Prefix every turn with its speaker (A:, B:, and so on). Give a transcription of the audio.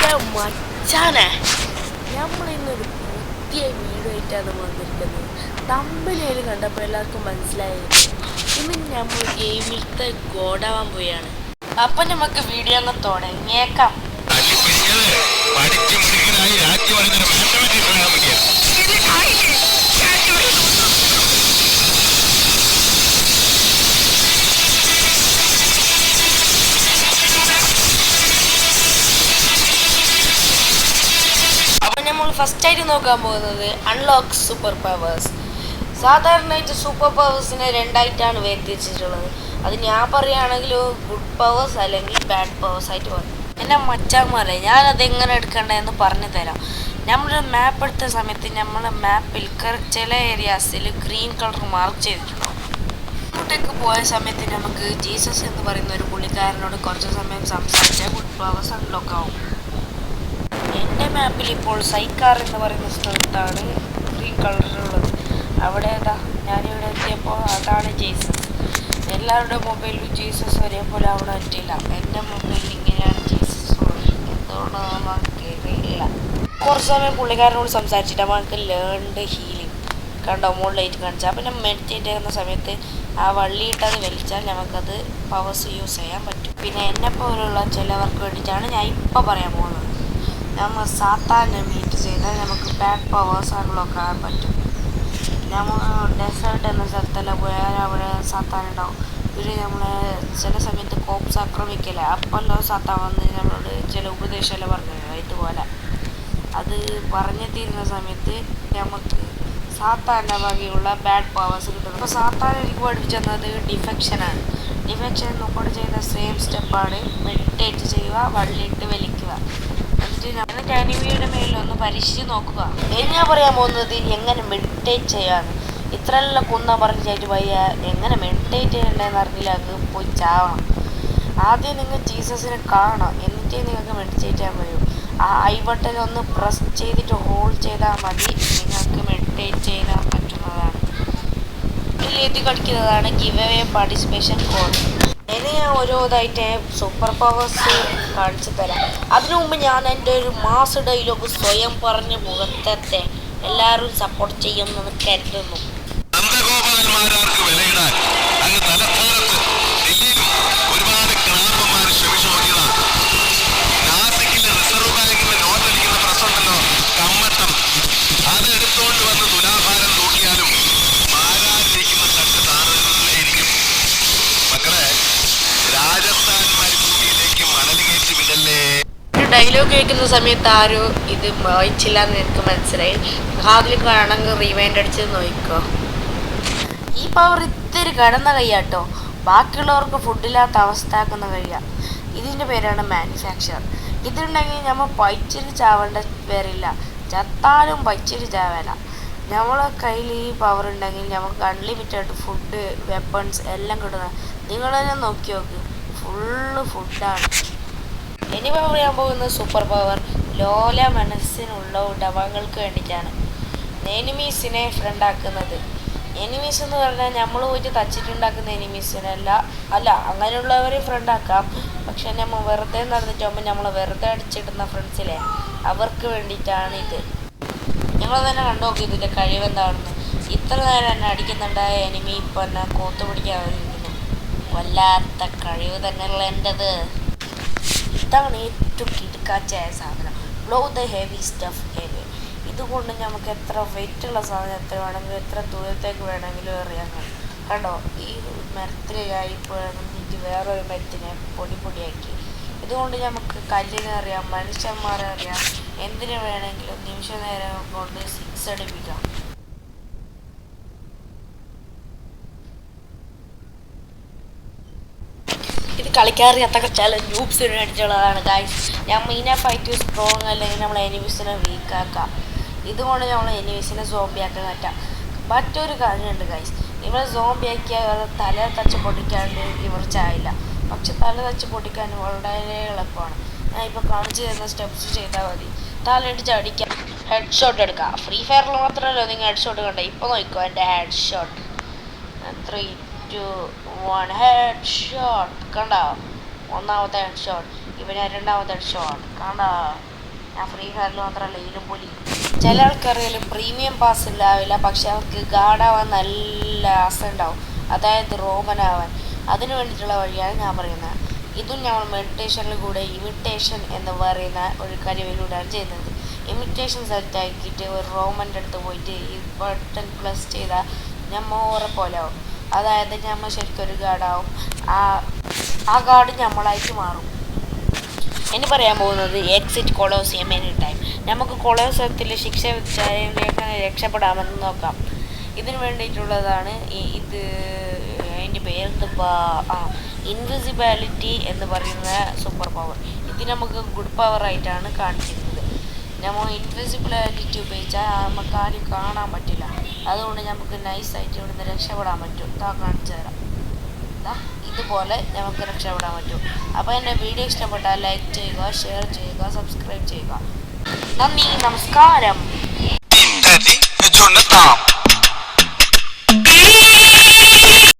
A: എൻ്റെ മച്ചാനെ നമ്മളിന്നൊരു പുതിയ വീഡിയോ ആയിട്ടാണ് വന്നിരിക്കുന്നത്. തമ്പനയിൽ കണ്ടപ്പോൾ എല്ലാവർക്കും മനസ്സിലായി ഇന്ന് നമ്മൾ ഗെയിമിലത്തെ ഗോഡാവാൻ പോയാണ്. അപ്പം നമുക്ക് വീഡിയോ ഒന്ന് തുടങ്ങിയേക്കാം. നമ്മൾ ഫസ്റ്റായിട്ട് നോക്കാൻ പോകുന്നത് അൺലോക്ക് സൂപ്പർ പവേഴ്സ്. സാധാരണയായിട്ട് സൂപ്പർ പവേഴ്സിനെ രണ്ടായിട്ടാണ് വേർതിരിച്ചിട്ടുള്ളത്. അത് ഞാൻ പറയുകയാണെങ്കിൽ ഗുഡ് പവേഴ്സ് അല്ലെങ്കിൽ ബാഡ് പവേഴ്സ് ആയിട്ട് പറയും. എൻ്റെ മച്ചാന്മാരെ ഞാനതെങ്ങനെ എടുക്കേണ്ടതെന്ന് പറഞ്ഞു തരാം. നമ്മൾ മാപ്പ് എടുത്ത സമയത്ത് നമ്മളെ മാപ്പിൽ ചില ഏരിയാസിൽ ഗ്രീൻ കളർ മാർക്ക് ചെയ്തിട്ടുണ്ടാവും. അങ്ങോട്ടേക്ക് പോയ സമയത്ത് നമുക്ക് ജീസസ് എന്ന് പറയുന്ന ഒരു പുള്ളിക്കാരനോട് കുറച്ച് സമയം സംസാരിച്ചാൽ ഗുഡ് പവേഴ്സ് അൺലോക്ക് ആവും. എൻ്റെ മാപ്പിൽ ഇപ്പോൾ സൈക്കാർ എന്ന് പറയുന്ന സ്ഥലത്താണ് ഗ്രീൻ കളറുള്ളത്. അവിടെ ഞാനിവിടെ എത്തിയപ്പോൾ അതാണ് ജീസസ്. എല്ലാവരുടെ മൊബൈലിൽ ജീസസ് ഒരേപോലെ അവിടെ പറ്റില്ല. എൻ്റെ മൊബൈലിൽ ഇങ്ങനെയാണ് ജീസസ് ഉള്ളത്. എന്തുകൊണ്ടാണെന്ന് നമുക്കറിയില്ല. കുറച്ച് സമയം പുള്ളിക്കാരനോട് സംസാരിച്ചിട്ട് നമുക്ക് ലേൺഡ് ഹീലിംഗ് കണ്ടോ മുകളിലായിട്ട് കാണിച്ചാൽ. അപ്പം നമ്മൾ മെഡിറ്റേറ്റ് ചെയ്യുന്ന സമയത്ത് ആ വള്ളിയിട്ടത് വലിച്ചാൽ നമുക്കത് പവേഴ്സ് യൂസ് ചെയ്യാൻ പറ്റും. പിന്നെ എന്നെപ്പോലുള്ള ചിലവർക്ക് വേണ്ടിയിട്ടാണ് ഞാൻ ഇപ്പോൾ പറയാൻ പോകുന്നത്. നമ്മൾ സാത്താനെ മീറ്റ് ചെയ്താൽ നമുക്ക് ബാഡ് പവേഴ്സ് അൺലോക്ക് ആകാൻ പറ്റും. നമ്മൾ ഡെസേർട്ട് എന്ന സ്ഥലത്തെല്ലാം പോയാൽ അവിടെ സാത്താൻ ഉണ്ടാവും. പിന്നെ നമ്മളെ ചില സമയത്ത് കോപ്സ് ആക്രമിക്കില്ല. അപ്പല്ലോ സാത്താൻ വന്ന് നമ്മളോട് ചില ഉപദേശമെല്ലാം പറഞ്ഞു ഇതുപോലെ. അത് പറഞ്ഞു തീരുന്ന സമയത്ത് നമുക്ക് സാത്താൻ്റെ വകയുള്ള ബാഡ് പവേഴ്സ് കിട്ടുന്നു. അപ്പോൾ സാത്താൻ എനിക്ക് പഠിപ്പിച്ചു തന്നത് ഡിഫെക്ഷനാണ്. ഡിഫെക്ഷൻ നോക്കോട് ചെയ്യുന്ന സെയിം സ്റ്റെപ്പാണ്. മെഡിറ്റേറ്റ് ചെയ്യുക, വള്ളിയിട്ട് വലിക്കുക. എന്നിട്ട് അനിമിയുടെ മേലൊന്ന് പരീക്ഷിച്ച് നോക്കുക. ഇനി ഞാൻ പറയാൻ പോകുന്നത് എങ്ങനെ മെഡിറ്റേറ്റ് ചെയ്യാന്ന്. ഇത്രയെല്ലാം കുന്ന പറഞ്ഞിട്ട് വയ്യ എങ്ങനെ മെഡിറ്റേറ്റ് ചെയ്യണ്ടെന്ന് അറിയില്ല. അത് പോയി ചാവണം. ആദ്യം നിങ്ങൾ ജീസസിനെ കാണണം, എന്നിട്ടേ നിങ്ങൾക്ക് മെഡിറ്റേറ്റ് ചെയ്യാൻ കഴിയും. ആ ഐ ബട്ടൺ ഒന്ന് പ്രസ് ചെയ്തിട്ട് ഹോൾഡ് ചെയ്താൽ മതി. നിങ്ങൾക്ക് മെഡിറ്റേറ്റ് ചെയ്യാൻ പറ്റുന്നതാണ്. എഴുതി കളിക്കുന്നതാണ് ഗിവ് അവേ പാർട്ടിസിപ്പേഷൻ കോഡ്. ഇനി ഞാൻ ഓരോതായിട്ട് സൂപ്പർ പവേഴ്സ് കാണിച്ചു തരാം. അതിനു മുമ്പ് ഞാൻ എൻ്റെ ഒരു മാസ് ഡയലോഗ് സ്വയം പറഞ്ഞ് മുഖത്തെ എല്ലാവരും സപ്പോർട്ട് ചെയ്യുമെന്ന് കരുതുന്നു. ഡയലോഗ് കേൾക്കുന്ന സമയത്ത് ആരും ഇത് വായിച്ചില്ല എന്ന് എനിക്ക് മനസ്സിലായി. കാതിൽ കാണണമെങ്കിൽ റിവൈൻഡ് അടിച്ച് നോക്കിക്കോ. ഈ പവർ ഇത്തിരി കടന്ന കൈയാട്ടോ. ബാക്കിയുള്ളവർക്ക് ഫുഡില്ലാത്ത അവസ്ഥ ആക്കുന്ന കഴിയാം. ഇതിൻ്റെ പേരാണ് മാനുഫാക്ചർ. ഇതുണ്ടെങ്കിൽ നമ്മൾ പൈച്ചിട്ട് ചാവേണ്ട പേരില്ല. ചത്താലും പൈച്ചിട്ട് ചാവേല. നമ്മളെ കയ്യിൽ ഈ പവർ ഉണ്ടെങ്കിൽ നമുക്ക് അൺലിമിറ്റഡ് ഫുഡ്, വെപ്പൺസ് എല്ലാം കിട്ടുന്നത്. നിങ്ങൾ തന്നെ നോക്കി നോക്ക്, ഫുള്ള് ഫുഡാണ്. ഇനി പറയാൻ പോകുന്ന സൂപ്പർ പവർ ലോല മനസ്സിനുള്ള ഉടമകൾക്ക് വേണ്ടിയിട്ടാണ്. എനിമീസിനെ ഫ്രണ്ടാക്കുന്നത്. എനിമീസ് എന്ന് പറഞ്ഞാൽ നമ്മൾ പോയിട്ട് തച്ചിട്ടുണ്ടാക്കുന്ന എനിമീസിനല്ല, അങ്ങനെയുള്ളവരെ ഫ്രണ്ടാക്കാം. പക്ഷെ നമ്മൾ വെറുതെ നടന്നിട്ട് പോകുമ്പോൾ നമ്മൾ വെറുതെ അടിച്ചിടുന്ന ഫ്രണ്ട്സിലെ അവർക്ക് വേണ്ടിയിട്ടാണ് ഇത്. നിങ്ങൾ തന്നെ കണ്ടു നോക്കി ഇതിൻ്റെ കഴിവെന്താണെന്ന്. ഇത്ര നേരം എന്നെ അടിക്കുന്നുണ്ടായ എനിമി ഇപ്പം എന്നെ കോത്തു പിടിക്കാൻ അവരിക്കുന്നു. വല്ലാത്ത കഴിവ് തന്നെയുള്ള എൻ്റെത്. ഇതാണ് ഏറ്റവും കിടക്കാച്ചായ സാധനം. Blow the heavy stuff heavy. ഇതുകൊണ്ട് നമുക്ക് എത്ര വെയിറ്റുള്ള സാധനം എത്ര വേണമെങ്കിലും എത്ര ദൂരത്തേക്ക് വേണമെങ്കിലും എറിയാൻ കഴിയും. കണ്ടോ, ഈ മരത്തിലായി നിന്നിട്ട് വേറൊരു മരത്തിനെ പൊടിയാക്കി. ഇതുകൊണ്ട് നമുക്ക് കല്ലിനെ അറിയാം, മനുഷ്യന്മാരെ അറിയാം, എന്തിനു വേണമെങ്കിലും നിമിഷ നേരം കൊണ്ട് 6 അടിപ്പിക്കാം. ഇത് കളിക്കാറിയാത്ത ചില ന്യൂബ്സിനെ അടിച്ചുള്ളതാണ് ഗൈസ്. ഞാൻ മെയിനാ ഫൈറ്റ് സ്ട്രോങ് അല്ലെങ്കിൽ നമ്മൾ എനിമീസിനെ വീക്കാക്കാം. ഇതുകൊണ്ട് നമ്മൾ എനിമീസിനെ സോംബിയാക്കാൻ പറ്റാം. മറ്റൊരു കാര്യമുണ്ട് ഗൈസ്, ഇവരെ സോംബിയാക്കിയാൽ തല തച്ച് പൊട്ടിക്കാണ്ട് ഇവർ ചായില്ല. പക്ഷെ തല തച്ച് പൊട്ടിക്കാൻ വളരെ എളുപ്പമാണ്. ഞാൻ ഇപ്പോൾ കാണിച്ചു തരുന്ന സ്റ്റെപ്സ് ചെയ്താൽ മതി. തലയിടിച്ച് അടിക്കാം, ഹെഡ് ഷോട്ട് എടുക്കാം. ഫ്രീ ഫയറിൽ മാത്രമല്ലോ നിങ്ങൾ ഹെഡ് ഷോട്ട് കണ്ടേ. ഇപ്പോൾ നോക്കിക്കോ എൻ്റെ ഹെഡ് ഷോട്ട്. 3, 2, 1 head shot. കണ്ടോ, ഒന്നാമത്തെ ഹെഡ് ഷോട്ട്. ഇവന് രണ്ടാമത്തെ ഹെഡ് ഷോട്ട്. കണ്ടോ, ഞാൻ ഫ്രീ ഫയറിൽ മാത്രമല്ല ഇതിലും പോലും. ചില ആൾക്കാരിൽ പ്രീമിയം പാസ് ഉണ്ടാവില്ല, പക്ഷെ അവർക്ക് ഗാർഡാവാൻ നല്ല ആസ ഉണ്ടാവും, അതായത് റോമനാവാൻ. അതിനു വേണ്ടിയിട്ടുള്ള വഴിയാണ് ഞാൻ പറയുന്നത്. ഇതും ഞങ്ങൾ മെഡിറ്റേഷനിൽ കൂടെ ഇമിറ്റേഷൻ എന്ന് പറയുന്ന ഒരു കഴിവിലൂടെയാണ് ചെയ്യുന്നത്. ഇമിറ്റേഷൻ സെറ്റ് ആക്കിയിട്ട് ഒരു റോമൻ്റെ അടുത്ത് പോയിട്ട് ഈ ബട്ടൺ പ്ലസ് ചെയ്താൽ ഞമ്മോറെ പോലെ ആവും. അതായത് ഞമ്മ ശരിക്കും ഒരു ഗാർഡാവും, ആ ഗാർഡ് നമ്മളായിട്ട് മാറും. ഇനി പറയാൻ പോകുന്നത് എക്സിറ്റ് കൊളോസിയം എനി ടൈം. നമുക്ക് കൊളോസിയത്തിൽ ശിക്ഷ വിധിച്ചാൽ എങ്ങനെ രക്ഷപ്പെടാമെന്ന് നോക്കാം. ഇതിന് വേണ്ടിയിട്ടുള്ളതാണ് ഇത്. അതിൻ്റെ പേരെന്താ? ഇൻവിസിബിലിറ്റി എന്ന് പറയുന്ന സൂപ്പർ പവർ. ഇത് നമുക്ക് ഗുഡ് പവർ ആയിട്ടാണ് കാണിച്ചിരുന്നത്. നമ്മൾ ഇൻവിസിബിലിറ്റി ഉപയോഗിച്ചാൽ നമുക്ക് ആരും കാണാൻ പറ്റില്ല. അതുകൊണ്ട് നമുക്ക് നൈസായിട്ട് ഇവിടുന്ന് രക്ഷപ്പെടാൻ പറ്റും. കാണിച്ചു തരാം. ഇതുപോലെ നമുക്ക് രക്ഷപ്പെടാൻ പറ്റും. അപ്പോൾ എൻ്റെ വീഡിയോ ഇഷ്ടപ്പെട്ടാൽ ലൈക്ക് ചെയ്യുക, ഷെയർ ചെയ്യുക, സബ്സ്ക്രൈബ് ചെയ്യുക. നന്ദി, നമസ്കാരം.